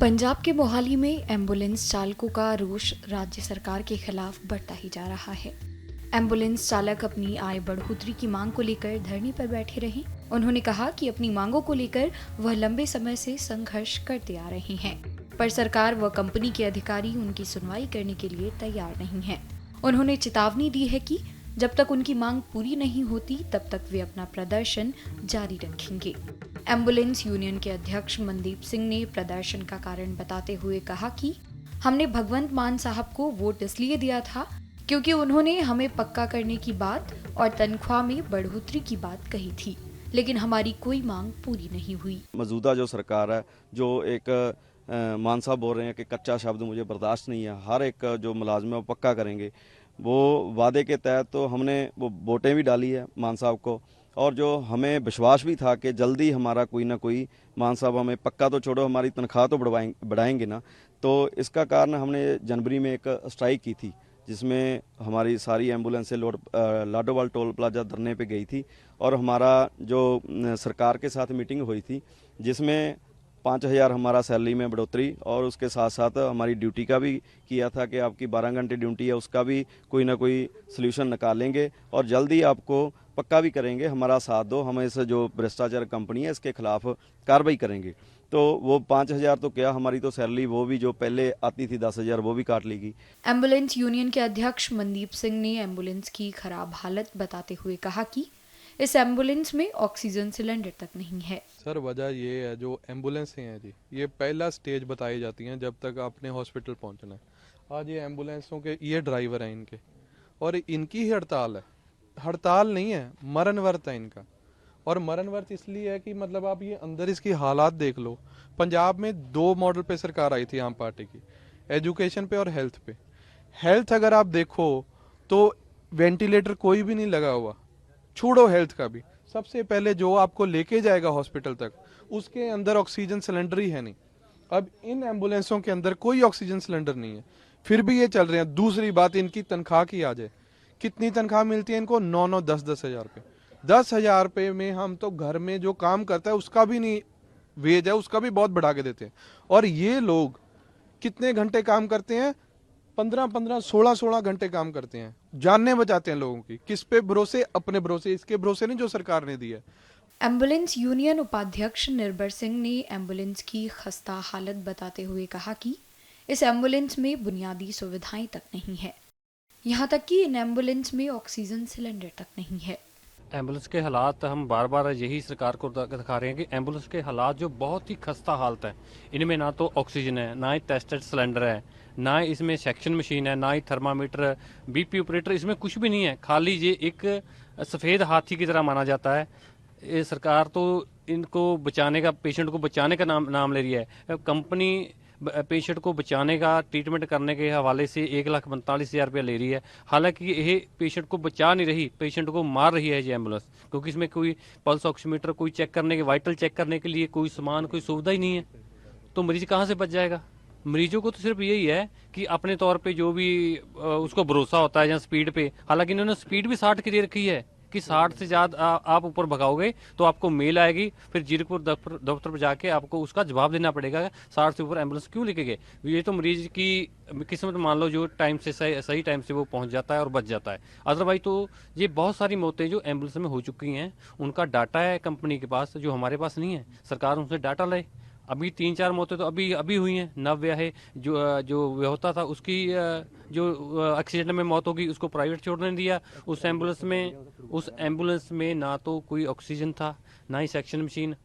पंजाब के मोहाली में एम्बुलेंस चालकों का रोष राज्य सरकार के खिलाफ बढ़ता ही जा रहा है। एम्बुलेंस चालक अपनी आय बढ़ोतरी की मांग को लेकर धरने पर बैठे रहे। उन्होंने कहा कि अपनी मांगों को लेकर वह लंबे समय से संघर्ष करते आ रहे हैं, पर सरकार व कंपनी के अधिकारी उनकी सुनवाई करने के लिए तैयार नहीं है। उन्होंने चेतावनी दी है कि जब तक उनकी मांग पूरी नहीं होती तब तक वे अपना प्रदर्शन जारी रखेंगे। एम्बुलेंस यूनियन के अध्यक्ष मनदीप सिंह ने प्रदर्शन का कारण बताते हुए कहा कि हमने भगवंत मान साहब को वोट इसलिए दिया था क्योंकि उन्होंने हमें पक्का करने की बात और तनख्वाह में बढ़ोतरी की बात कही थी, लेकिन हमारी कोई मांग पूरी नहीं हुई। मौजूदा जो सरकार है, जो एक मान साहब बोल रहे हैं कि कच्चा शब्द मुझे बर्दाश्त नहीं है, हर एक जो मुलाजिम है वो पक्का करेंगे। वो वादे के तहत तो हमने वो वोटें भी डाली है मान साहब को, और जो हमें विश्वास भी था कि जल्दी हमारा कोई ना कोई मान साहब हमें पक्का तो छोड़ो हमारी तनख्वाह तो बढ़ाएंगे ना। तो इसका कारण हमने जनवरी में एक स्ट्राइक की थी जिसमें हमारी सारी एम्बुलेंसें लाडोवाल टोल प्लाजा धरने पे गई थी, और हमारा जो सरकार के साथ मीटिंग हुई थी जिसमें 5,000 हमारा सैलरी में बढ़ोतरी, और उसके साथ साथ हमारी ड्यूटी का भी किया था कि आपकी 12 घंटे ड्यूटी है उसका भी कोई ना कोई सल्यूशन निकालेंगे और जल्दी आपको पक्का भी करेंगे, हमारा साथ दो, हम इस जो भ्रष्टाचार कंपनी है इसके खिलाफ कार्रवाई करेंगे। तो वो 5,000 तो क्या, हमारी तो सैलरी वो भी जो पहले आती थी 10,000 वो भी काट लेगी। एम्बुलेंस यूनियन के अध्यक्ष मनदीप सिंह ने एम्बुलेंस की खराब हालत बताते हुए कहा कि इस एम्बुलेंस में ऑक्सीजन सिलेंडर तक नहीं है। सर वजह ये है, जो एम्बुलेंस हैं जी, ये पहला स्टेज बताई जाती हैं जब तक आपने हॉस्पिटल पहुंचना है। आज ये एम्बुलेंसों के ये ड्राइवर हैं इनके, और इनकी ही हड़ताल है। हड़ताल नहीं है, मरण वर्त है इनका। और मरण वर्त इसलिए है कि मतलब आप ये अंदर इसकी हालात देख लो। पंजाब में 2 मॉडल पे सरकार आई थी आम पार्टी की, एजुकेशन पे और हेल्थ पे। हेल्थ अगर आप देखो तो वेंटिलेटर कोई भी नहीं लगा हुआ, छोड़ो हेल्थ का भी। सबसे पहले जो आपको लेके जाएगा हॉस्पिटल तक उसके अंदर ऑक्सीजन सिलेंडर ही है नहीं। अब इन एम्बुलेंसों के अंदर कोई ऑक्सीजन सिलेंडर नहीं है, फिर भी ये चल रहे हैं। दूसरी बात, इनकी तनख्वाह की आ जाए, कितनी तनख्वाह मिलती है इनको? 9-9, 10-10 हजार रुपये। 10,000 रुपये में हम तो घर में जो काम करता है उसका भी नहीं वेज है, उसका भी बहुत बढ़ा के देते हैं। और ये लोग कितने घंटे काम करते हैं? 15-15, 16-16 घंटे काम करते हैं, जानने बचाते हैं लोगों की। किस पे भरोसे? अपने भरोसे, इसके भरोसे नहीं जो सरकार ने दिया है। एम्बुलेंस यूनियन उपाध्यक्ष निर्भर सिंह ने एम्बुलेंस की खस्ता हालत बताते हुए कहा कि इस एम्बुलेंस में बुनियादी सुविधाएं तक नहीं है, यहाँ तक कि इन एम्बुलेंस में ऑक्सीजन सिलेंडर तक नहीं है। एम्बुलेंस के हालात हम बार बार यही सरकार को दिखा रहे हैं कि एम्बुलेंस के हालात जो बहुत ही खस्ता हालत है। इनमें ना तो ऑक्सीजन है, ना ही टेस्टेड सिलेंडर है, ना ही इसमें सेक्शन मशीन है, ना ही थर्मामीटर, बीपी ऑपरेटर, इसमें कुछ भी नहीं है। खाली ये एक सफ़ेद हाथी की तरह माना जाता है। ये सरकार तो इनको बचाने का, पेशेंट को बचाने का नाम ले रही है। कंपनी पेशेंट को बचाने का, ट्रीटमेंट करने के हवाले से 1,42,000 रुपया ले रही है। हालांकि ये पेशेंट को बचा नहीं रही, पेशेंट को मार रही है ये एम्बुलेंस, क्योंकि इसमें कोई पल्स ऑक्सीमीटर, कोई चेक करने के, वाइटल चेक करने के लिए कोई सामान, कोई सुविधा ही नहीं है। तो मरीज कहाँ से बच जाएगा? मरीजों को तो सिर्फ यही है कि अपने तौर पे जो भी उसको भरोसा होता है, या स्पीड पे। हालांकि इन्होंने स्पीड भी 60 की दे रखी है कि 60 से ज्यादा आप ऊपर भगाओगे तो आपको मेल आएगी, फिर जीरकपुर दफ्तर पर जाके आपको उसका जवाब देना पड़ेगा 60 से ऊपर एम्बुलेंस क्यों लेके गए। ये तो मरीज की किस्मत मान लो, जो टाइम से सही टाइम से वो पहुंच जाता है और बच जाता है। अदरवाइज तो ये बहुत सारी मौतें जो एम्बुलेंस में हो चुकी हैं, उनका डाटा है कंपनी के पास जो हमारे पास नहीं है। सरकार उनसे डाटा ले। अभी 3-4 मौतें तो अभी हुई हैं। नवविवाहे जो विवाहिता था उसकी जो एक्सीडेंट में मौत होगी, उसको प्राइवेट छोड़ने दिया। उस एम्बुलेंस में ना तो कोई ऑक्सीजन था, ना ही सेक्शन मशीन,